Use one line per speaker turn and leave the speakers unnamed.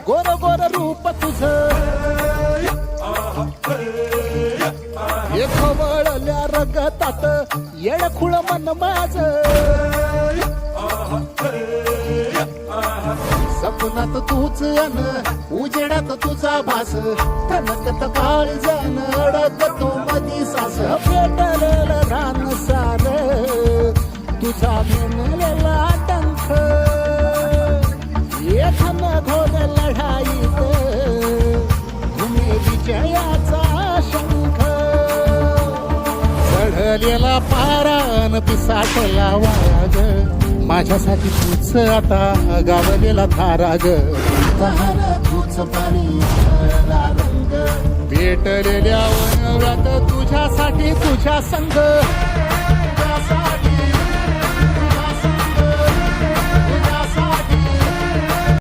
गोर गोर रूप तुझं हे खवळल्या रगतात येडखुळ मन माझ सपनात तूच अन उजेडात तुझा भास तनकत काळजान अडकतो मधी सास पेटलेलं रान सार तुझा मेलेला टंक एखान घोर लढाईत घुमे विजयाचा शंख चढलेला पारान पिसाटला वाग माझ्यासाठी तूच आता गावलेला थारा ग तूच पाणी रंग पेटलेल्या वनव्यात तुझ्यासाठी तुझ्या संग